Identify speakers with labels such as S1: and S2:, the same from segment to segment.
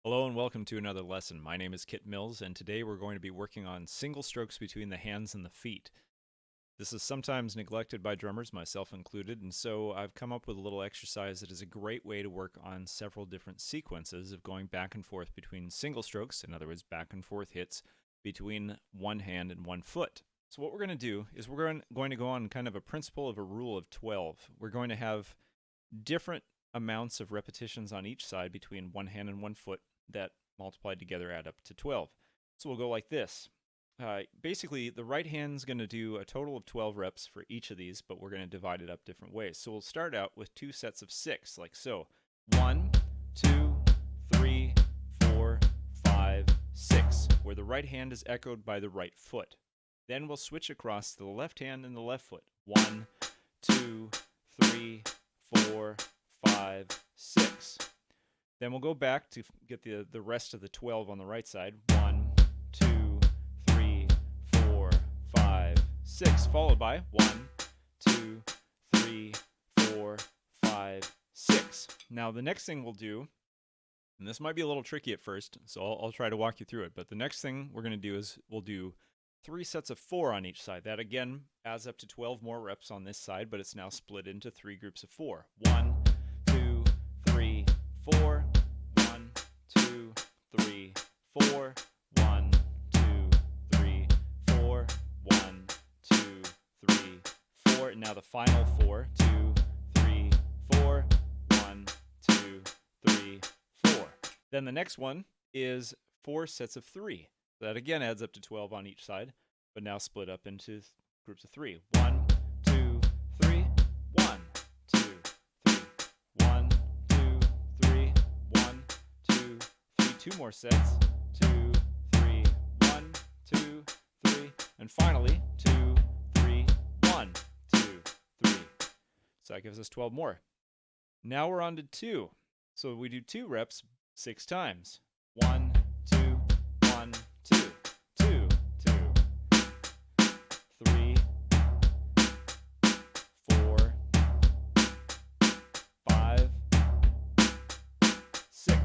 S1: Hello and welcome to another lesson. My name is Kit Mills, and today we're going to be working on single strokes between the hands and the feet. This is sometimes neglected by drummers, myself included, and so I've come up with a little exercise that is a great way to work on several different sequences of going back and forth between single strokes, in other words, back and forth hits between one hand and one foot. So what we're going to do is we're going to go on kind of a principle of a rule of 12. We're going to have different amounts of repetitions on each side between one hand and one foot that multiplied together add up to 12. So we'll go like this. Basically, the right hand's going to do a total of 12 reps for each of these, but we're going to divide it up different ways. So we'll start out with two sets of 6, like so. 1, 2, 3, 4, 5, 6, where the right hand is echoed by the right foot. Then we'll switch across to the left hand and the left foot. 1, 2, 3, 4, 5, 6. Then we'll go back to get the rest of the 12 on the right side. 1, 2, 3, 4, 5, 6, followed by 1, 2, 3, 4, 5, 6. Now the next thing we'll do, and this might be a little tricky at first, so I'll try to walk you through it, but the next thing we're going to do is we'll do 3 sets of 4 on each side. That again adds up to 12 more reps on this side, but it's now split into 3 groups of 4. 1, 2, 3, 4, 1, 2, 3, 4, 1, 2, 3, 4, 1, 2, 3, 4, and now the final 4, 2, 3, 4, 1, 2, 3, 4. Then the next one is 4 sets of 3. That again adds up to 12 on each side, but now split up into groups of 3. 1, 2, 3, 1, 2, 3, 1, 2, 3, 1, 2, 3, 2 more sets, 2, 3, 1, 2, 3, and finally 2, 3, 1, 2, 3. So that gives us 12 more. Now we're on to 2. So we do 2 reps 6 times. 1, 2, 1, 2, 2, 2, 3, 4, 5, 6.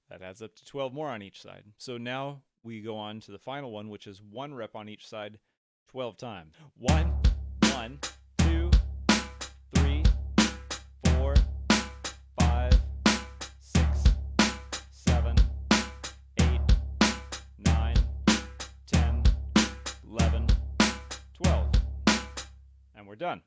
S1: That adds up to 12 more on each side. So now we go on to the final one, which is 1 rep on each side 12 times. 1, 1, 2, 3, 4, 5, 6, 7, 8, 9, 10, 11, 12. And we're done.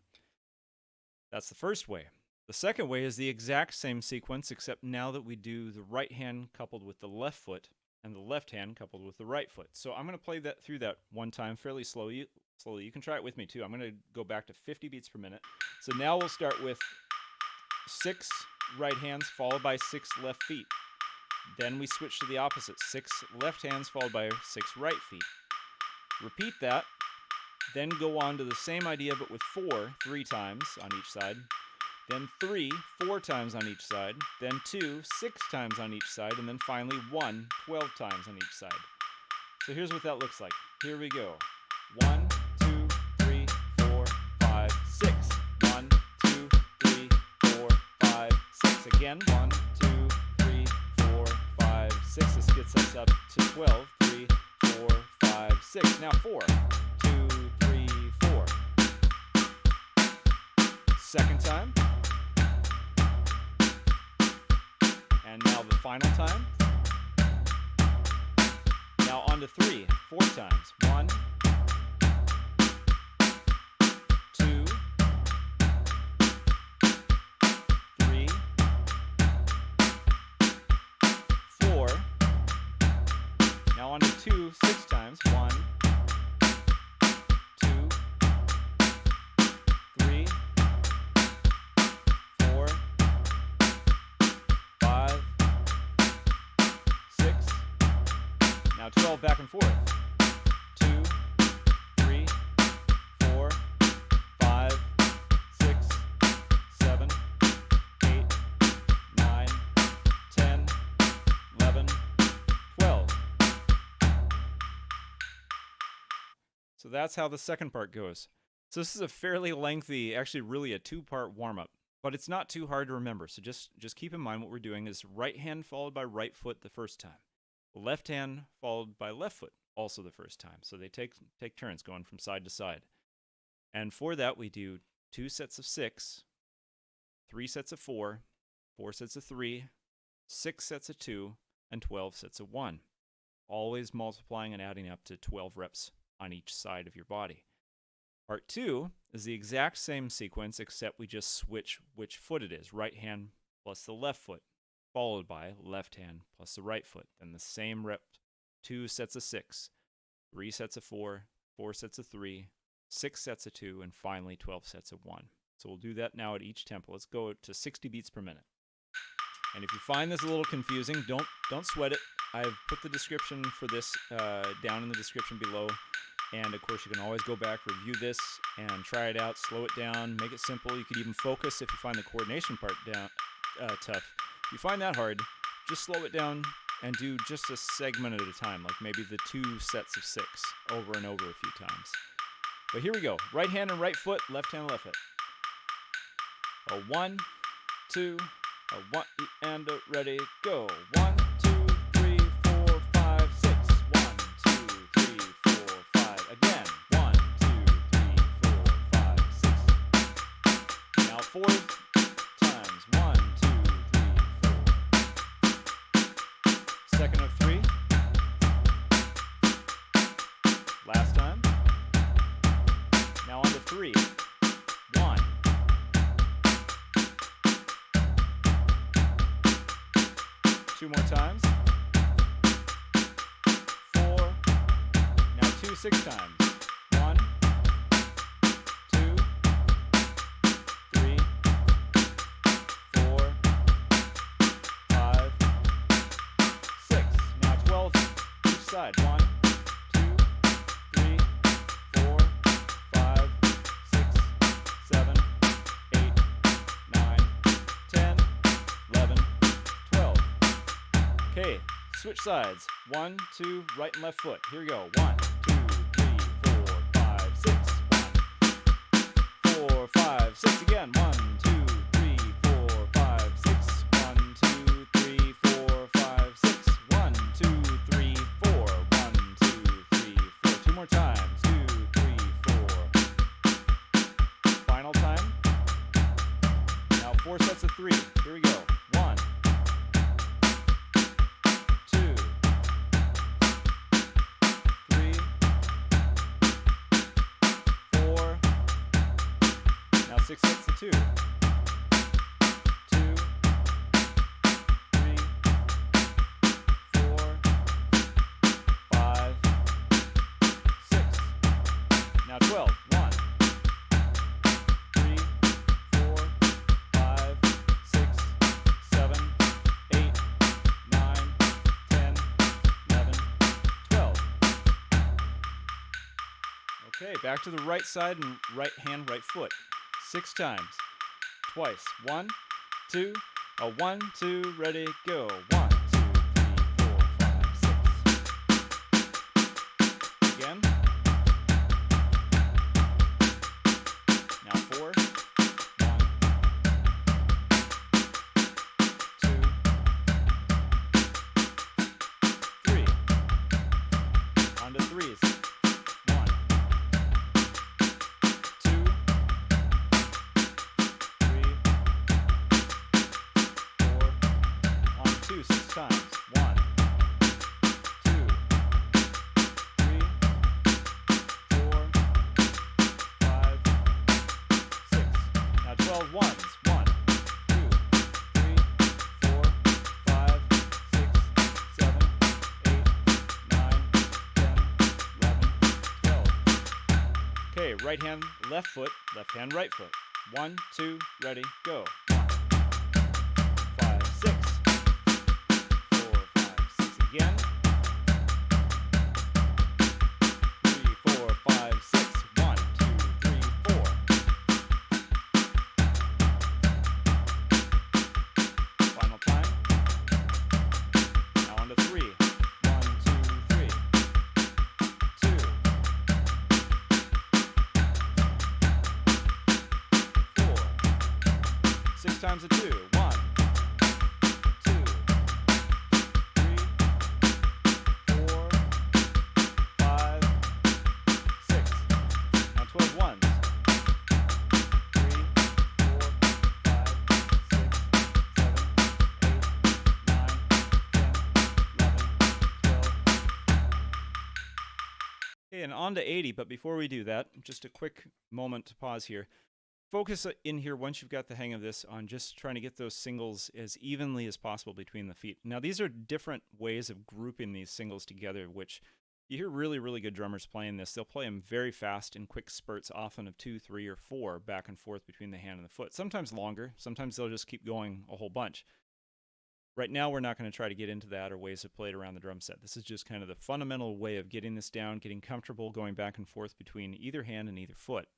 S1: That's the first way. The second way is the exact same sequence, except now that we do the right hand coupled with the left foot and the left hand coupled with the right foot. So I'm going to play that through that one time fairly slowly. You can try it with me too. I'm going to go back to 50 beats per minute. So now we'll start with 6 right hands followed by 6 left feet. Then we switch to the opposite, 6 left hands followed by 6 right feet. Repeat that, then go on to the same idea but with 4 3 times on each side. Then 3 4 times on each side. Then 2 6 times on each side. And then finally 1 12 times on each side. So here's what that looks like. Here we go. 1, 2, 3, 4, 5, 6. 1, 2, 3, 4, 5, 6. Again. 1, 2, 3, 4, 5, 6. This gets us up to 12. 3, 4, 5, 6. Now 4, 2, 3, 4. Second time. And now the final time. Now on to 3 4 times. 1, 2, 3, 4. Now on to 2 6 times. 1, 2, 3, 4, 5, 6. Now 12 back and forth. 2, 3, 4, 5, 6, 7, 8, 9, 10, 11, 12. So that's how the second part goes. So this is a fairly lengthy, actually really a 2-part warm-up. But it's not too hard to remember. So just keep in mind what we're doing is right hand followed by right foot the first time. Left hand followed by left foot also the first time. So they take turns going from side to side. And for that we do 2 sets of 6, 3 sets of 4, 4 sets of 3, 6 sets of 2, and 12 sets of 1. Always multiplying and adding up to 12 reps on each side of your body. Part 2 is the exact same sequence, except we just switch which foot it is. Right hand plus the left foot, followed by left hand plus the right foot. Then the same rep, 2 sets of 6, 3 sets of 4, 4 sets of 3, 6 sets of 2, and finally 12 sets of 1. So we'll do that now at each tempo. Let's go to 60 beats per minute. And if you find this a little confusing, don't sweat it. I've put the description for this down in the description below. And of course, you can always go back, review this, and try it out, slow it down, make it simple. You could even focus if you find the coordination part tough. If you find that hard, just slow it down and do just a segment at a time, like maybe the 2 sets of 6 over and over a few times. But here we go. Right hand and right foot, left hand, left foot. A 1, 2, a 1, and a ready, go. 1, 2, 3, 4, 5, 6. 1, 2, 3, 4, 5. Again. 1, 2, 3, 4, 5, 6. Now 4 times. 1, 2, 3, 4. Second of 3. Last time. Now on to 3. 1. 2 more times. 4. Now 2 6 times. 1, 2, 3, 4, 5, 6. Now 12 each side. 1, 2, 3, 4, 5, 6, 7, 8, 9, 10, 11, 12. Okay, switch sides. 1, 2, right and left foot. Here we go. 1, 2, 3, 4, 5, 6. 1, 4, 5, 6 again. 1, 2, 3, 4, 5, 6. 1, 2, 3, 4, 5, 6. 1, 2, 3, 4. 1, 2, 3, 4. 2 more times. 2, 3, 4. Final time. Now 4 sets of 3. Here we go. 1, 2, 3, 4. Now 6 sets of 2. 2, 3, 4, 5, 6. Now 12. 1, 3, 4, 5, 6, 7, 8, 9, 10, 11, 12. Okay, back to the right side and right hand, right foot. 6 times. Twice. 1, 2, a 1, 2, ready, go. 1, 2, 3, 4, 5, 6. Again. Now 4. 1, 2, 3. On to 3s. 1, 2, 3, 4. On 2 6 times. 1, 2, 3, 4, 5, 6. Now 12 ones. 1, 2, 3, 4, 5, 6, 7, 8, 9, 10, 11, 12. Okay, right hand, left foot, left hand, right foot. 1, 2, ready, go. 1, 5, 6. 4, 5, 6 again. 3, 4, 5, 6. 1, 2, 3, 4. Final time. Now on to 3. 1, 2, 3. 2. 4. and on to 80, but before we do that, just a quick moment to pause here. Focus in here once you've got the hang of this on just trying to get those singles as evenly as possible between the feet. Now, these are different ways of grouping these singles together, which you hear really, really good drummers playing this. They'll play them very fast in quick spurts, often of 2, 3, or 4 back and forth between the hand and the foot. Sometimes longer. Sometimes they'll just keep going a whole bunch. Right now, we're not going to try to get into that or ways to play it around the drum set. This is just kind of the fundamental way of getting this down, getting comfortable going back and forth between either hand and either foot.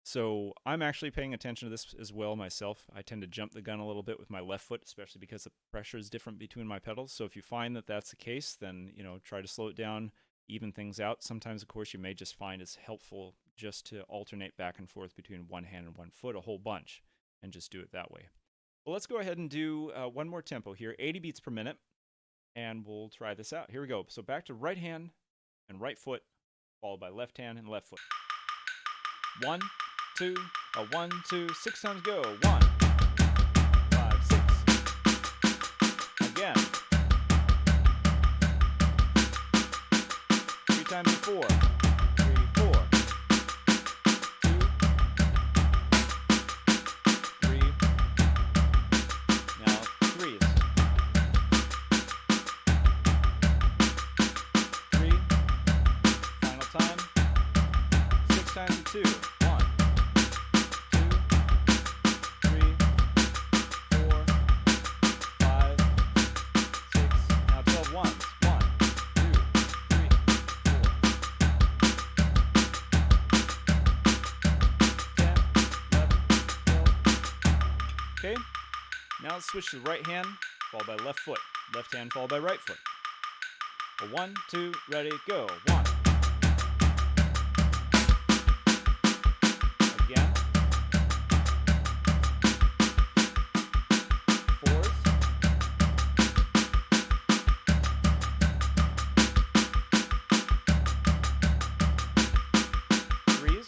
S1: So I'm actually paying attention to this as well myself. I tend to jump the gun a little bit with my left foot, especially because the pressure is different between my pedals. So if you find that that's the case, then try to slow it down, even things out. Sometimes, of course, you may just find it's helpful just to alternate back and forth between one hand and one foot a whole bunch and just do it that way. Well, let's go ahead and do one more tempo here, 80 beats per minute, and we'll try this out. Here we go. So back to right hand and right foot, followed by left hand and left foot. 1, 2, 1, 2, 6 times go. 1, 5, 6. Again. 3 times 4. 3, 4. 2, 3. Now 3s. 3. Final time. 6 times 2. 1. 10, 11, 12. Okay, now let's switch to the right hand, followed by left foot. Left hand followed by right foot. 1, 2, ready, go. 1. Again. 4s. 3s.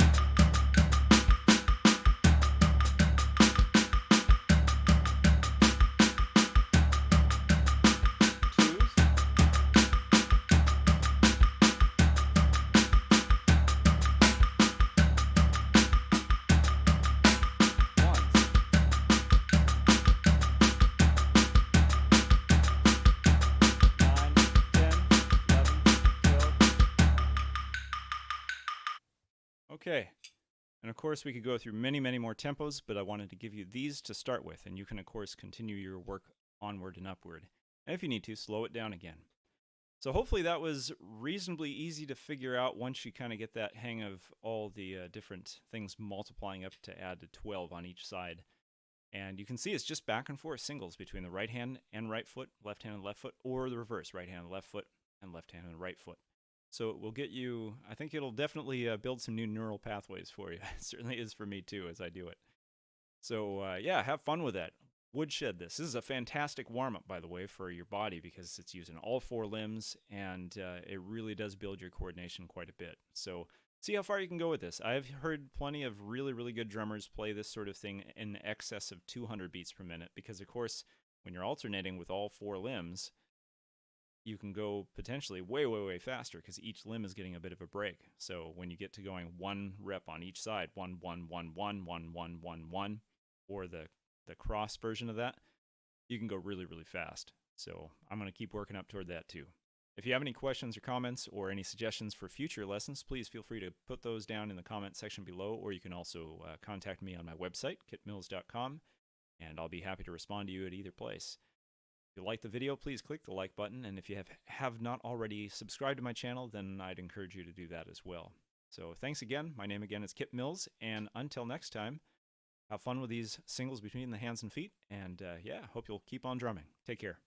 S1: 2s. 9, 10, 11, 12. Okay. And of course, we could go through many, many more tempos, but I wanted to give you these to start with, and you can, of course, continue your work onward and upward. And if you need to, slow it down again. So hopefully that was reasonably easy to figure out once you kind of get that hang of all the different things multiplying up to add to 12 on each side. And you can see it's just back and forth singles between the right hand and right foot, left hand and left foot, or the reverse, right hand and left foot, and left hand and right foot. So it will get you, I think it'll definitely build some new neural pathways for you. It certainly is for me too as I do it. So yeah, have fun with that. Woodshed this. This is a fantastic warm-up, by the way, for your body because it's using all 4 limbs, and it really does build your coordination quite a bit. So see how far you can go with this. I've heard plenty of really, really good drummers play this sort of thing in excess of 200 beats per minute because, of course, when you're alternating with all 4 limbs, you can go potentially way, way, way faster because each limb is getting a bit of a break. So when you get to going 1 rep on each side, 1, 1, 1, 1, 1, 1, 1, 1, or the cross version of that, you can go really, really fast. So I'm going to keep working up toward that too. If you have any questions or comments or any suggestions for future lessons, please feel free to put those down in the comment section below, or you can also contact me on my website, kitmills.com, and I'll be happy to respond to you at either place. If you like the video, please click the like button, and if you have not already subscribed to my channel, then I'd encourage you to do that as well. So thanks again. My name again is Kit Mills, and until next time, have fun with these singles between the hands and feet, and yeah, hope you'll keep on drumming. Take care.